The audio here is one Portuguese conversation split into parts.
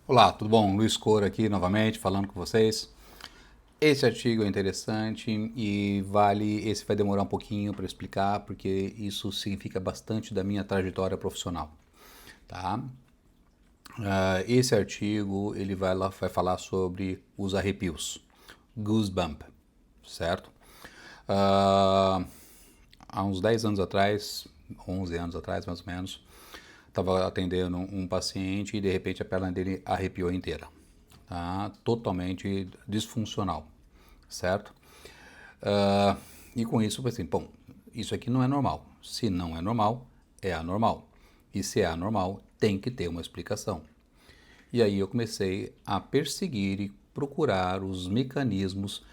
Olá, tudo bom? Luiz Cora aqui novamente falando com vocês. Esse artigo é interessante e esse vai demorar um pouquinho para explicar porque isso significa bastante da minha trajetória profissional, tá? Esse artigo ele vai falar sobre os arrepios, goosebump, certo? Ah, Há uns 10 anos atrás, 11 anos atrás mais ou menos, estava atendendo um paciente e de repente a perna dele arrepiou inteira, tá? Totalmente disfuncional, certo? Ah, e com isso, eu pensei, bom, isso aqui não é normal. Se não é normal, é anormal. E se é anormal, tem que ter uma explicação. E aí eu comecei a perseguir e procurar os mecanismos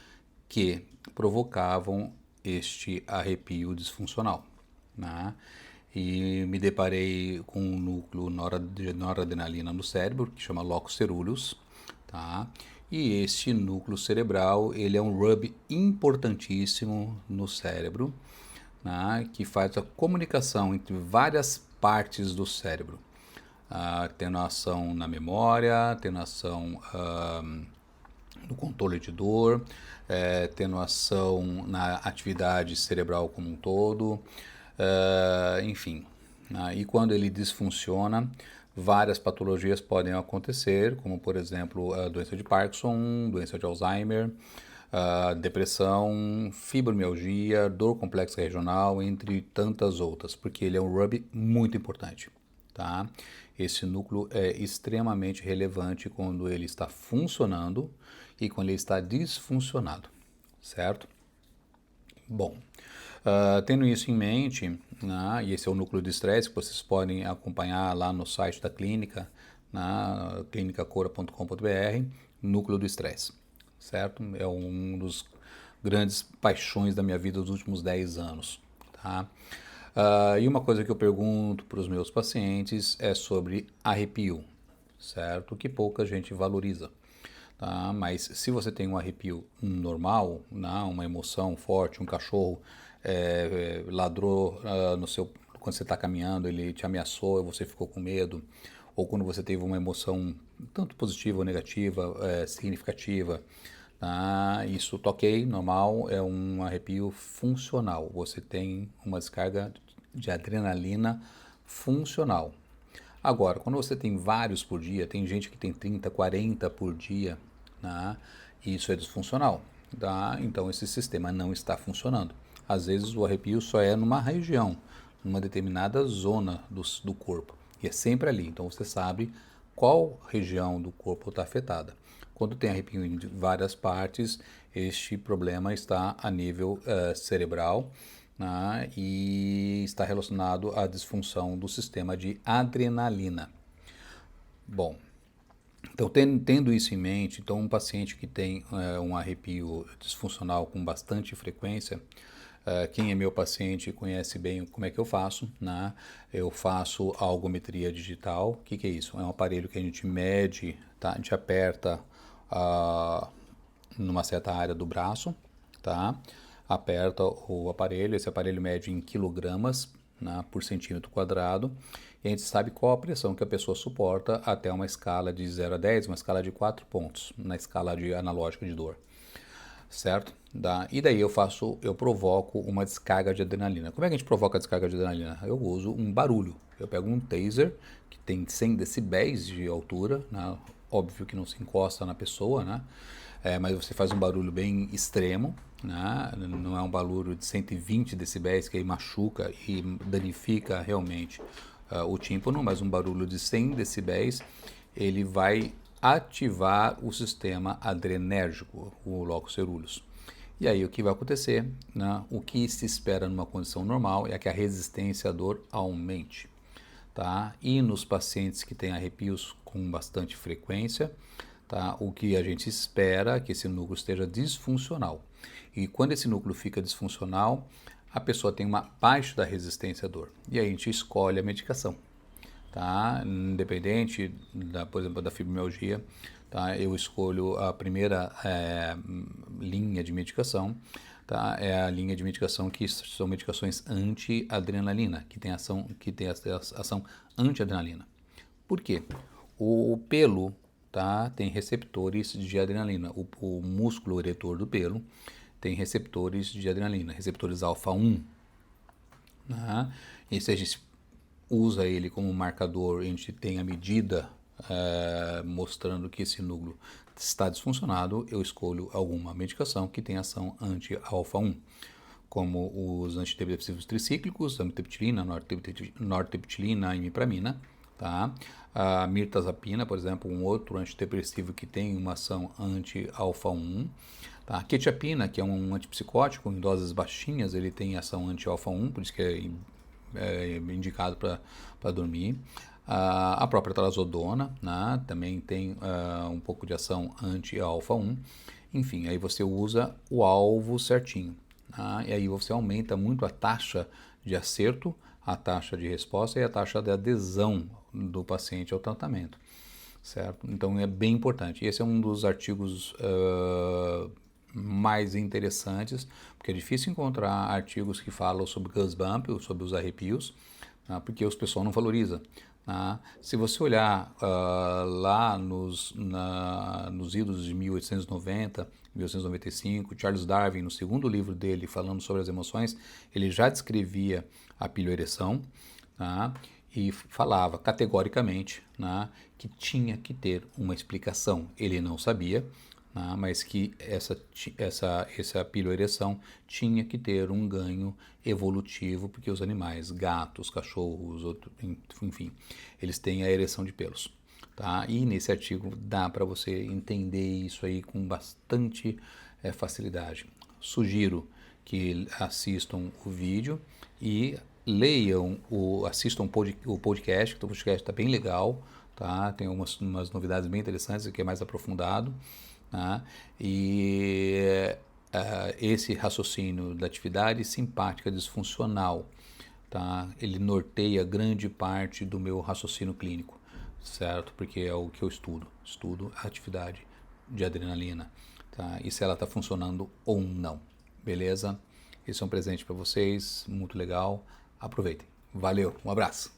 que provocavam este arrepio disfuncional, né? E me deparei com um núcleo noradrenalina no cérebro, que chama locus ceruleus, tá? E este núcleo cerebral, ele é um hub importantíssimo no cérebro, né? Que faz a comunicação entre várias partes do cérebro, tendo ação na memória, tendo ação no controle de dor, tendo ação na atividade cerebral como um todo, enfim. E quando ele disfunciona, várias patologias podem acontecer, como por exemplo a doença de Parkinson, doença de Alzheimer, depressão, fibromialgia, dor complexa regional, entre tantas outras, porque ele é um hub muito importante. Tá? Esse núcleo é extremamente relevante quando ele está funcionando e quando ele está disfuncionado, certo? Bom, tendo isso em mente, né, e esse é o núcleo de estresse que vocês podem acompanhar lá no site da clínica, na clinicacora.com.br, núcleo do estresse, certo? É um dos grandes paixões da minha vida dos últimos 10 anos, tá? E uma coisa que eu pergunto para os meus pacientes é sobre arrepio, certo? Que pouca gente valoriza. Tá? Mas se você tem um arrepio normal, né? Uma emoção forte, um cachorro ladrou no seu, quando você está caminhando, ele te ameaçou e você ficou com medo, ou quando você teve uma emoção tanto positiva ou negativa, significativa, tá? Isso tá ok, normal, é um arrepio funcional. Você tem uma descarga de adrenalina funcional. Agora, quando você tem vários por dia, tem gente que tem 30, 40 por dia, né? Isso é disfuncional, tá? Então esse sistema não está funcionando. Às vezes o arrepio só é numa região, numa determinada zona do corpo, e é sempre ali. Então você sabe qual região do corpo está afetada. Quando tem arrepio em várias partes, este problema está a nível cerebral, né, e está relacionado à disfunção do sistema de adrenalina. Bom, então tendo isso em mente, então um paciente que tem um arrepio disfuncional com bastante frequência, quem é meu paciente conhece bem como é que eu faço, né? Eu faço a algometria digital. O que é isso? É um aparelho que a gente mede, tá? A gente aperta uh, numa certa área do braço, tá? Aperta o aparelho, esse aparelho mede em quilogramas, né, por centímetro quadrado, e a gente sabe qual a pressão que a pessoa suporta até uma escala de 0 a 10, uma escala de 4 pontos, na escala de analógica de dor, certo? E daí eu provoco uma descarga de adrenalina. Como é que a gente provoca a descarga de adrenalina? Eu uso um barulho. Eu pego um taser que tem 100 decibéis de altura, né? Óbvio que não se encosta na pessoa, né? Mas você faz um barulho bem extremo, né? Não é um barulho de 120 decibéis que aí machuca e danifica realmente o tímpano, mas um barulho de 100 decibéis ele vai ativar o sistema adrenérgico, o locus ceruleus. E aí o que vai acontecer, né? O que se espera numa condição normal é que a resistência à dor aumente, tá? E nos pacientes que têm arrepios com bastante frequência, tá? O que a gente espera é que esse núcleo esteja disfuncional. E quando esse núcleo fica disfuncional, a pessoa tem uma baixa da resistência à dor. E aí a gente escolhe a medicação, tá? Independente, por exemplo, da fibromialgia, tá? Eu escolho a primeira linha de medicação, tá? É a linha de medicação que são medicações anti-adrenalina, que tem ação anti-adrenalina. Por quê? O pelo tá, tem receptores de adrenalina. O músculo eretor do pelo tem receptores de adrenalina, receptores alfa-1. Né? E se a gente usa ele como marcador, a gente tem a medida mostrando que esse núcleo está disfuncionado, eu escolho alguma medicação que tem ação anti-alfa-1, como os antidepressivos tricíclicos, amitriptilina, nortriptilina, imipramina, tá? A mirtazapina, por exemplo, um outro antidepressivo que tem uma ação anti-alfa-1. Tá? A quetiapina, que é um antipsicótico, em doses baixinhas, ele tem ação anti-alfa-1, por isso que é indicado para dormir. A própria trazodona, né, também tem um pouco de ação anti-alfa-1. Enfim, aí você usa o alvo certinho. Tá? E aí você aumenta muito a taxa de acerto, a taxa de resposta e a taxa de adesão do paciente ao tratamento. Certo? Então é bem importante. Esse é um dos artigos mais interessantes, porque é difícil encontrar artigos que falam sobre goosebump, sobre os arrepios, porque o pessoal não valoriza. Se você olhar lá nos idos de 1890, 1895, Charles Darwin, no segundo livro dele, falando sobre as emoções, ele já descrevia a piloereção, e falava categoricamente que tinha que ter uma explicação. Ele não sabia, mas que essa piloereção tinha que ter um ganho evolutivo, porque os animais, gatos, cachorros, enfim, eles têm a ereção de pelos. Tá? E nesse artigo dá para você entender isso aí com bastante facilidade. Sugiro que assistam o vídeo e leiam, assistam o podcast, que o podcast está bem legal, tá? Tem umas novidades bem interessantes, aqui é mais aprofundado. Tá? E esse raciocínio da atividade simpática disfuncional, tá? Ele norteia grande parte do meu raciocínio clínico, certo? Porque é o que eu estudo a atividade de adrenalina, tá? E se ela está funcionando ou não, beleza? Esse é um presente para vocês, muito legal, aproveitem. Valeu, um abraço!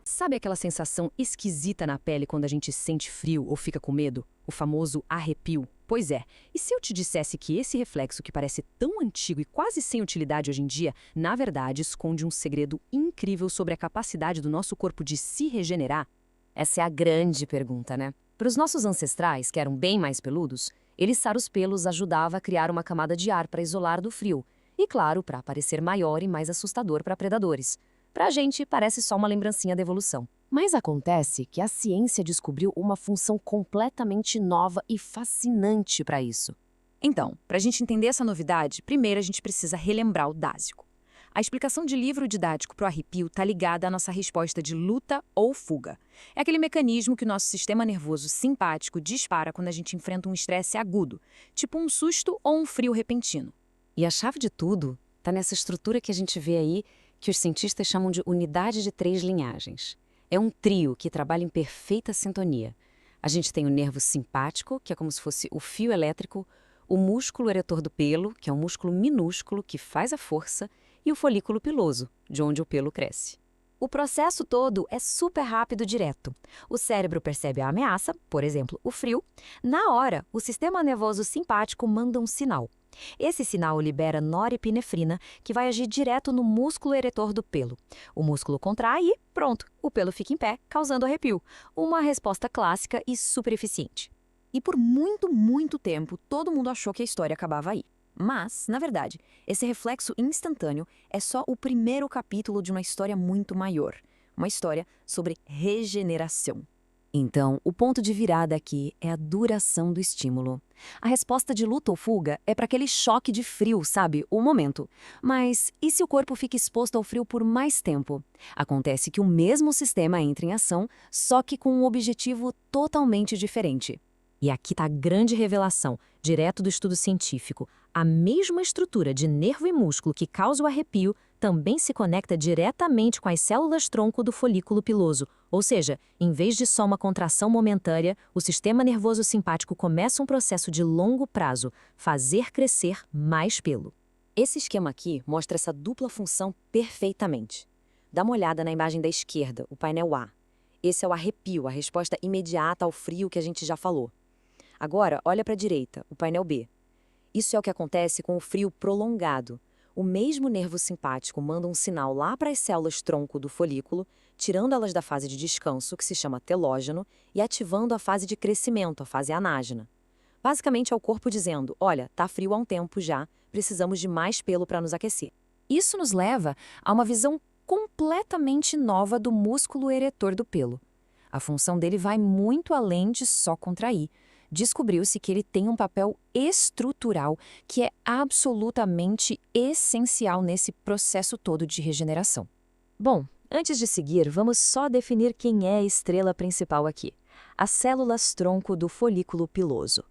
Sabe aquela sensação esquisita na pele quando a gente sente frio ou fica com medo? O famoso arrepio? Pois é, e se eu te dissesse que esse reflexo que parece tão antigo e quase sem utilidade hoje em dia, na verdade esconde um segredo incrível sobre a capacidade do nosso corpo de se regenerar? Essa é a grande pergunta, né? Para os nossos ancestrais, que eram bem mais peludos, eriçar os pelos ajudava a criar uma camada de ar para isolar do frio. E claro, para parecer maior e mais assustador para predadores. Pra gente, parece só uma lembrancinha da evolução. Mas acontece que a ciência descobriu uma função completamente nova e fascinante para isso. Então, para a gente entender essa novidade, primeiro a gente precisa relembrar o básico. A explicação de livro didático para o arrepio está ligada à nossa resposta de luta ou fuga. É aquele mecanismo que o nosso sistema nervoso simpático dispara quando a gente enfrenta um estresse agudo, tipo um susto ou um frio repentino. E a chave de tudo está nessa estrutura que a gente vê aí, que os cientistas chamam de unidade de 3 linhagens. É um trio que trabalha em perfeita sintonia. A gente tem o nervo simpático, que é como se fosse o fio elétrico, o músculo eretor do pelo, que é um músculo minúsculo que faz a força, e o folículo piloso, de onde o pelo cresce. O processo todo é super rápido e direto. O cérebro percebe a ameaça, por exemplo, o frio. Na hora, o sistema nervoso simpático manda um sinal. Esse sinal libera norepinefrina, que vai agir direto no músculo eretor do pelo. O músculo contrai e, pronto, o pelo fica em pé, causando arrepio. Uma resposta clássica e super eficiente. E por muito, muito tempo, todo mundo achou que a história acabava aí. Mas, na verdade, esse reflexo instantâneo é só o primeiro capítulo de uma história muito maior. Uma história sobre regeneração. Então, o ponto de virada aqui é a duração do estímulo. A resposta de luta ou fuga é para aquele choque de frio, sabe? O momento. Mas e se o corpo fica exposto ao frio por mais tempo? Acontece que o mesmo sistema entra em ação, só que com um objetivo totalmente diferente. E aqui está a grande revelação, direto do estudo científico. A mesma estrutura de nervo e músculo que causa o arrepio também se conecta diretamente com as células-tronco do folículo piloso. Ou seja, em vez de só uma contração momentânea, o sistema nervoso simpático começa um processo de longo prazo, fazer crescer mais pelo. Esse esquema aqui mostra essa dupla função perfeitamente. Dá uma olhada na imagem da esquerda, o painel A. Esse é o arrepio, a resposta imediata ao frio que a gente já falou. Agora, olha para a direita, o painel B. Isso é o que acontece com o frio prolongado. O mesmo nervo simpático manda um sinal lá para as células-tronco do folículo, tirando elas da fase de descanso, que se chama telógeno, e ativando a fase de crescimento, a fase anágena. Basicamente é o corpo dizendo, olha, tá frio há um tempo já, precisamos de mais pelo para nos aquecer. Isso nos leva a uma visão completamente nova do músculo eretor do pelo. A função dele vai muito além de só contrair. Descobriu-se que ele tem um papel estrutural que é absolutamente essencial nesse processo todo de regeneração. Bom, antes de seguir, vamos só definir quem é a estrela principal aqui. As células-tronco do folículo piloso.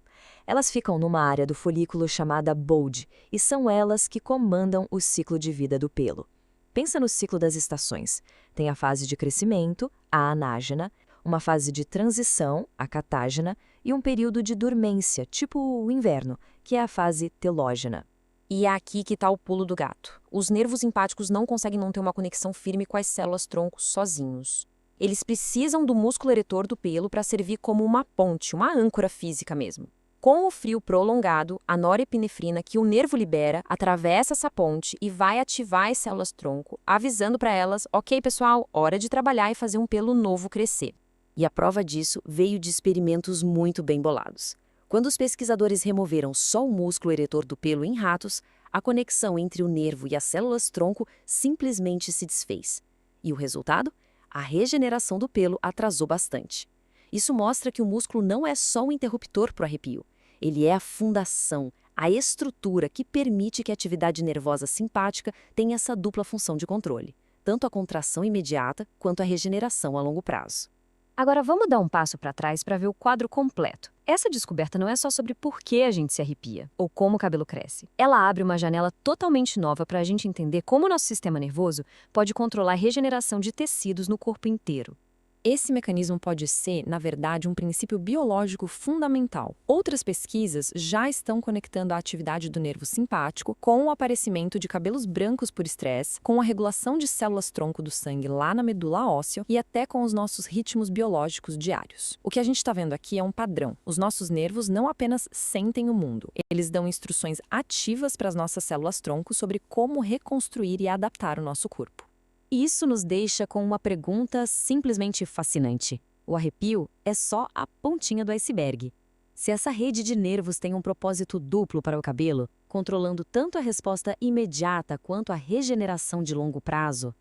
Elas ficam numa área do folículo chamada bulge e são elas que comandam o ciclo de vida do pelo. Pensa no ciclo das estações. Tem a fase de crescimento, a anágena, uma fase de transição, a catágena, e um período de dormência, tipo o inverno, que é a fase telógena. E é aqui que está o pulo do gato. Os nervos simpáticos não conseguem manter uma conexão firme com as células-tronco sozinhos. Eles precisam do músculo eretor do pelo para servir como uma ponte, uma âncora física mesmo. Com o frio prolongado, a norepinefrina que o nervo libera atravessa essa ponte e vai ativar as células-tronco, avisando para elas, ok pessoal, hora de trabalhar e fazer um pelo novo crescer. E a prova disso veio de experimentos muito bem bolados. Quando os pesquisadores removeram só o músculo eretor do pelo em ratos, a conexão entre o nervo e as células-tronco simplesmente se desfez. E o resultado? A regeneração do pelo atrasou bastante. Isso mostra que o músculo não é só um interruptor para o arrepio. Ele é a fundação, a estrutura que permite que a atividade nervosa simpática tenha essa dupla função de controle, tanto a contração imediata quanto a regeneração a longo prazo. Agora vamos dar um passo para trás para ver o quadro completo. Essa descoberta não é só sobre por que a gente se arrepia ou como o cabelo cresce. Ela abre uma janela totalmente nova para a gente entender como o nosso sistema nervoso pode controlar a regeneração de tecidos no corpo inteiro. Esse mecanismo pode ser, na verdade, um princípio biológico fundamental. Outras pesquisas já estão conectando a atividade do nervo simpático com o aparecimento de cabelos brancos por estresse, com a regulação de células-tronco do sangue lá na medula óssea e até com os nossos ritmos biológicos diários. O que a gente está vendo aqui é um padrão. Os nossos nervos não apenas sentem o mundo, eles dão instruções ativas para as nossas células-tronco sobre como reconstruir e adaptar o nosso corpo. Isso nos deixa com uma pergunta simplesmente fascinante. O arrepio é só a pontinha do iceberg. Se essa rede de nervos tem um propósito duplo para o cabelo, controlando tanto a resposta imediata quanto a regeneração de longo prazo,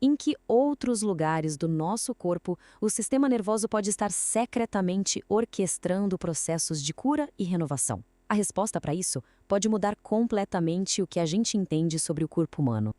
em que outros lugares do nosso corpo o sistema nervoso pode estar secretamente orquestrando processos de cura e renovação? A resposta para isso pode mudar completamente o que a gente entende sobre o corpo humano.